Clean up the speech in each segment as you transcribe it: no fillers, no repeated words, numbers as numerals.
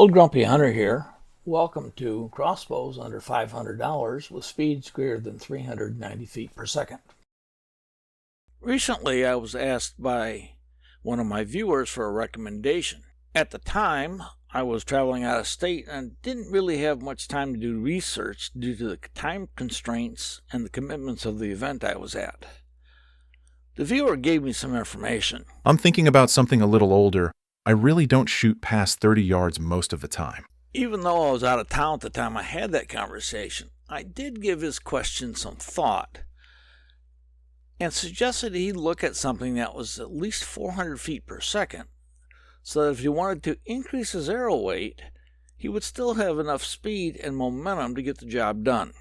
Old Grumpy Hunter here. Welcome to CROSSBOWS under $500 with speeds greater than 390 feet per second. Recently, I was asked by one of my viewers for a recommendation. At the time, I was traveling out of state and didn't really have much time to do research due to the time constraints and the commitments of the event I was at. The viewer gave me some information. I'm thinking about something a little older. I really don't shoot past 30 yards most of the time. Even though I was out of town at the time I had that conversation, I did give his question some thought and suggested he look at something that was at least 400 feet per second, so that if he wanted to increase his arrow weight, he would still have enough speed and momentum to get the job done.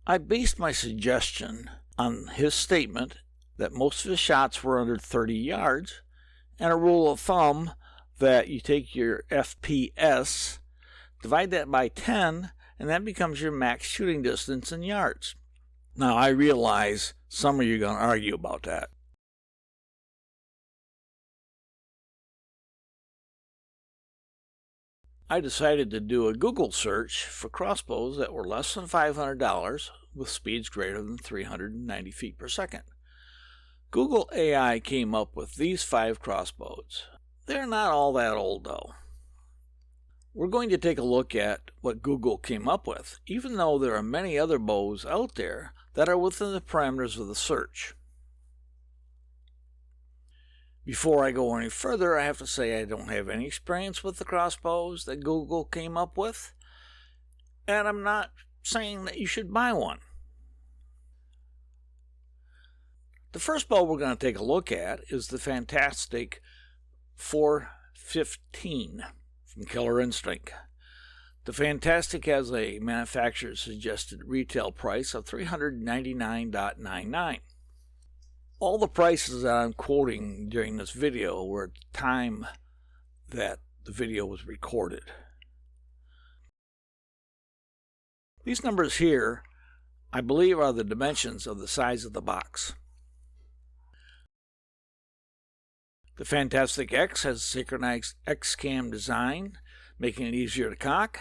I based my suggestion on his statement that most of his shots were under 30 yards, and a rule of thumb that you take your FPS, divide that by 10, and that becomes your max shooting distance in yards. Now, I realize some of you are going to argue about that. I decided to do a Google search for crossbows that were less than $500 with speeds greater than 390 feet per second. Google AI came up with these 5 crossbows. They're not all that old though. We're going to take a look at what Google came up with, even though there are many other bows out there that are within the parameters of the search. Before I go any further, I have to say I don't have any experience with the crossbows that Google came up with, and I'm not saying that you should buy one. The first bow we're going to take a look at is the fantastic 415 from Killer Instinct. The Fantastic has a manufacturer's suggested retail price of $399.99. All the prices that I'm quoting during this video were at the time that the video was recorded. These numbers here, I believe, are the dimensions of the size of the box. The Fantastic X has a synchronized X-cam design, making it easier to cock.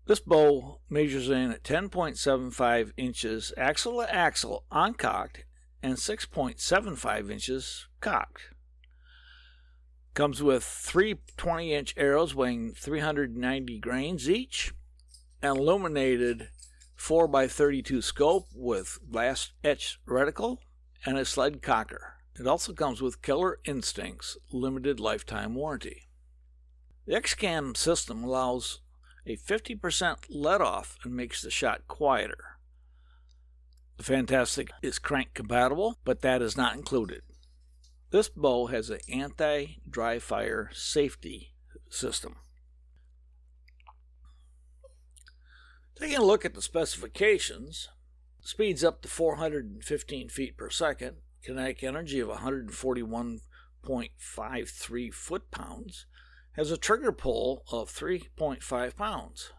This bow measures in at 10.75 inches axle to axle uncocked and 6.75 inches cocked. Comes with 3 20-inch arrows weighing 390 grains each, an illuminated 4x32 scope with glass etched reticle, and a sled cocker. It also comes with Killer Instinct's limited lifetime warranty. The X-Cam system allows a 50% let-off and makes the shot quieter. The Fantastic is crank compatible, but that is not included. This bow has an anti-dry fire safety system. Taking a look at the specifications, speeds up to 415 feet per second, kinetic energy of 141.53 foot-pounds, has a trigger pull of 3.5 pounds.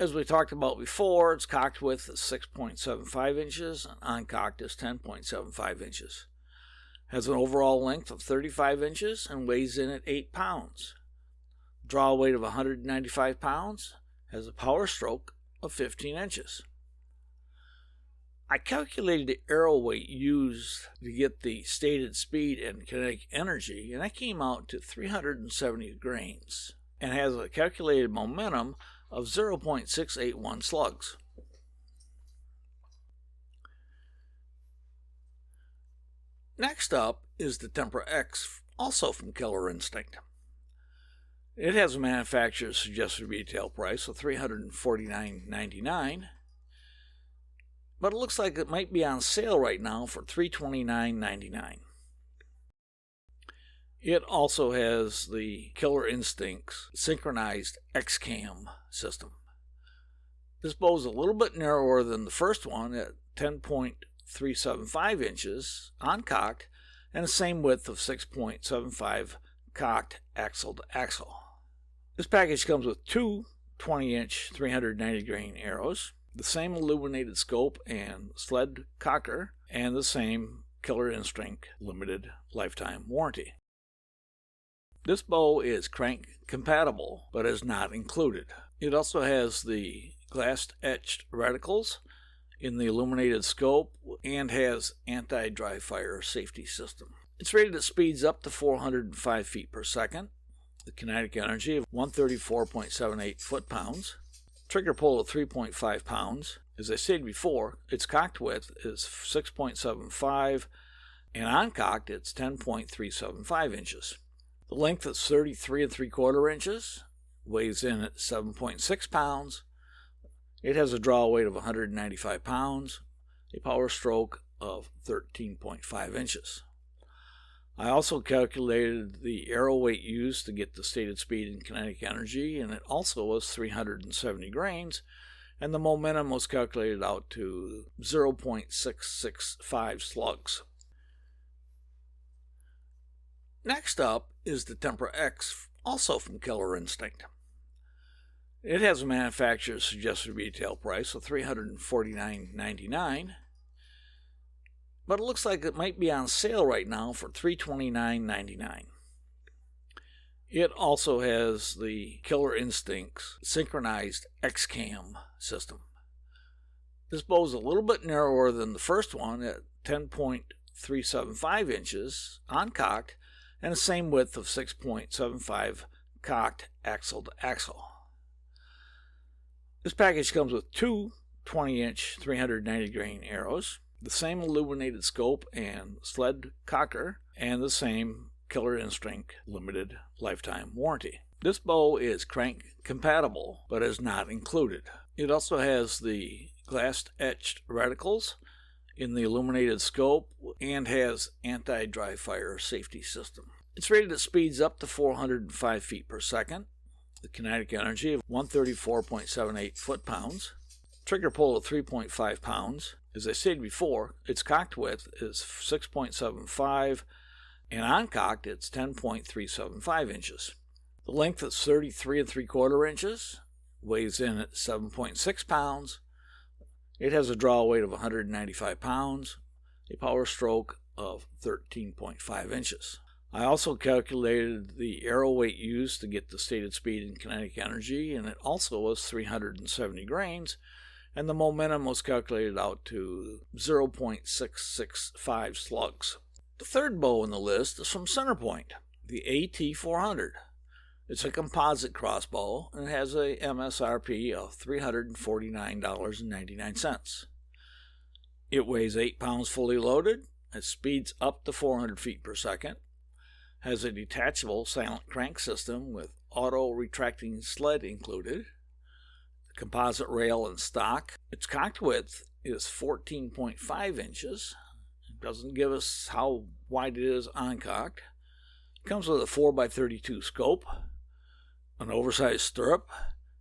As we talked about before, its cocked width is 6.75 inches and uncocked is 10.75 inches. Has an overall length of 35 inches and weighs in at 8 pounds. Draw weight of 195 pounds, has a power stroke of 15 inches. I calculated the arrow weight used to get the stated speed and kinetic energy, and that came out to 370 grains, and has a calculated momentum of 0.681 slugs. Next up is the Tempra X, also from Killer Instinct. It has a manufacturer's suggested retail price of $349.99. But it looks like it might be on sale right now for $329.99. It also has the Killer Instinct's synchronized X-cam system. This bow is a little bit narrower than the first one at 10.375 inches uncocked and the same width of 6.75 cocked axle to axle. This package comes with 2 20-inch 390 grain arrows, the same illuminated scope and sled cocker, and the same Killer Instinct limited lifetime warranty. This bow is crank compatible, but is not included. It also has the glass-etched reticles in the illuminated scope and has anti-dry fire safety system. It's rated at speeds up to 405 feet per second, the kinetic energy of 134.78 foot-pounds, trigger pull of 3.5 pounds. As I said before, its cocked width is 6.75, and on cocked it's 10.375 inches. The length is 33 3/4 inches, weighs in at 7.6 pounds. It has a draw weight of 195 pounds, a power stroke of 13.5 inches. I also calculated the arrow weight used to get the stated speed and kinetic energy, and it also was 370 grains, and the momentum was calculated out to 0.665 slugs. Next up is the Tempra X, also from Killer Instinct. It has a manufacturer's suggested retail price of $349.99, but it looks like it might be on sale right now for $329.99. It also has the Killer Instinct's synchronized X-Cam system. This bow is a little bit narrower than the first one at 10.375 inches on cocked, and the same width of 6.75 cocked axle to axle. This package comes with two 20-inch 390 grain arrows, the same illuminated scope and sled cocker, and the same Killer Instinct limited lifetime warranty. This bow is crank compatible, but is not included. It also has the glass-etched reticles in the illuminated scope and has anti-dry fire safety system. It's rated at speeds up to 405 feet per second, the kinetic energy of 134.78 foot-pounds, trigger pull of 3.5 pounds. As I said before, its cocked width is 6.75, and on cocked it's 10.375 inches. The length is 33 3/4 inches, weighs in at 7.6 pounds. It has a draw weight of 195 pounds, a power stroke of 13.5 inches. I also calculated the arrow weight used to get the stated speed and kinetic energy, and it also was 370 grains, and the momentum was calculated out to 0.665 slugs. The third bow in the list is from Centerpoint, the AT400. It's a composite crossbow and it has a MSRP of $349.99. It weighs 8 pounds fully loaded, it speeds up to 400 feet per second, has a detachable silent crank system with auto retracting sled included, composite rail and stock. Its cocked width is 14.5 inches. It doesn't give us how wide it is on cocked. It comes with a 4x32 scope, an oversized stirrup,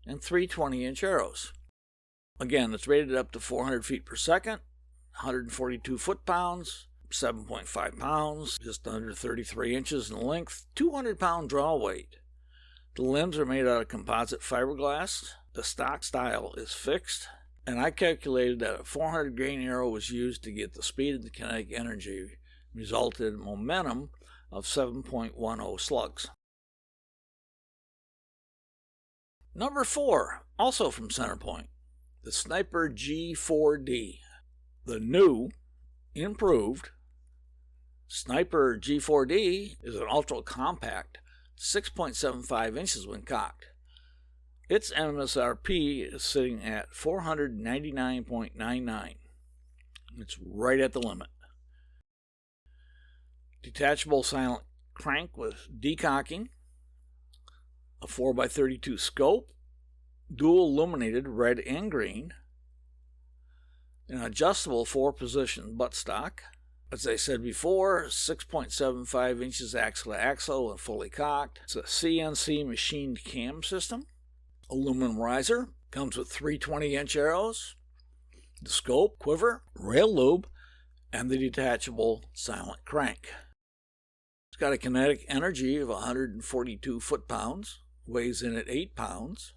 and three 20-inch arrows. Again, it's rated up to 400 feet per second, 142 foot-pounds, 7.5 pounds, just under 33 inches in length, 200-pound draw weight. The limbs are made out of composite fiberglass. The stock style is fixed, and I calculated that a 400 grain arrow was used to get the speed and the kinetic energy, resulted in momentum of 7.10 slugs. Number 4, also from Centerpoint, the Sniper G4D. The new, improved Sniper G4D is an ultra-compact, 6.75 inches when cocked. Its MSRP is sitting at $499.99. It's right at the limit. Detachable silent crank with decocking, a 4x32 scope, dual illuminated red and green, an adjustable 4-position buttstock. As I said before, 6.75 inches axle to axle and fully cocked. It's a CNC machined cam system. Aluminum riser. Comes with three 20-inch arrows, the scope, quiver, rail lube, and the detachable silent crank. It's got a kinetic energy of 142 foot-pounds, weighs in at 8 pounds.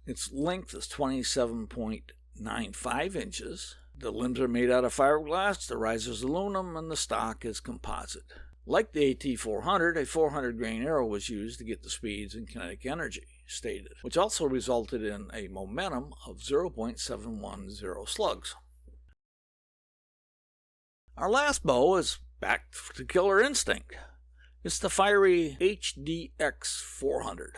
Its length is 27.95 inches. The limbs are made out of fiberglass, the riser is aluminum, and the stock is composite. Like the AT400, a 400 grain arrow was used to get the speeds and kinetic energy stated, which also resulted in a momentum of 0.710 slugs. Our last bow is back to Killer Instinct. It's the fiery HDX 400.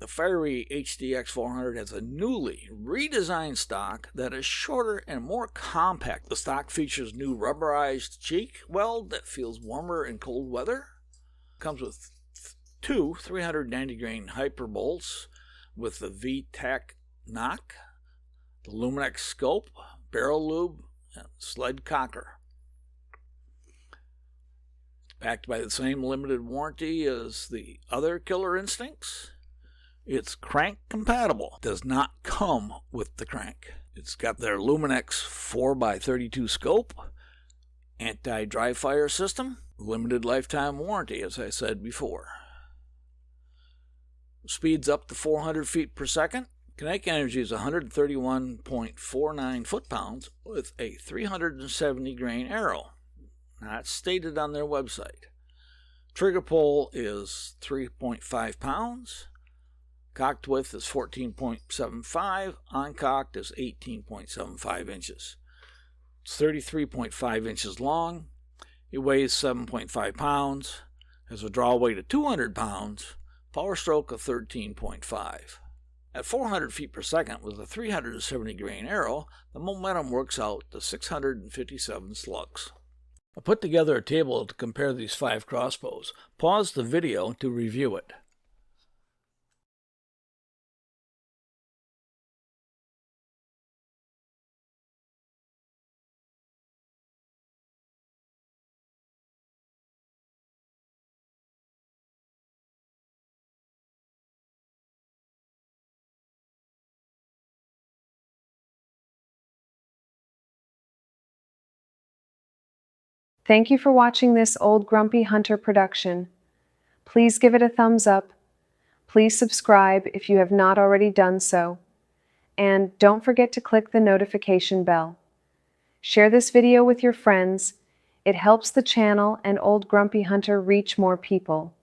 The fiery HDX 400 has a newly redesigned stock that is shorter and more compact. The stock features new rubberized cheek weld that feels warmer in cold weather. Comes with two 390 grain hyper bolts with the VTAC knock, the Luminex scope, barrel lube, and sled cocker. It's backed by the same limited warranty as the other Killer Instincts. It's crank compatible. Does not come with the crank. It's got their Luminex 4x32 scope, anti-dry fire system, limited lifetime warranty, as I said before. Speeds up to 400 feet per second. Kinetic energy is 131.49 foot-pounds with a 370 grain arrow. That's stated on their website. Trigger pull is 3.5 pounds. Cocked width is 14.75. Uncocked is 18.75 inches. It's 33.5 inches long. It weighs 7.5 pounds. Has a draw weight of 200 pounds. Power stroke of 13.5. At 400 feet per second with a 370 grain arrow, the momentum works out to 657 slugs. I put together a table to compare these 5 crossbows. Pause the video to review it. Thank you for watching this Old Grumpy Hunter production. Please give it a thumbs up. Please subscribe if you have not already done so. And don't forget to click the notification bell. Share this video with your friends. It helps the channel and Old Grumpy Hunter reach more people.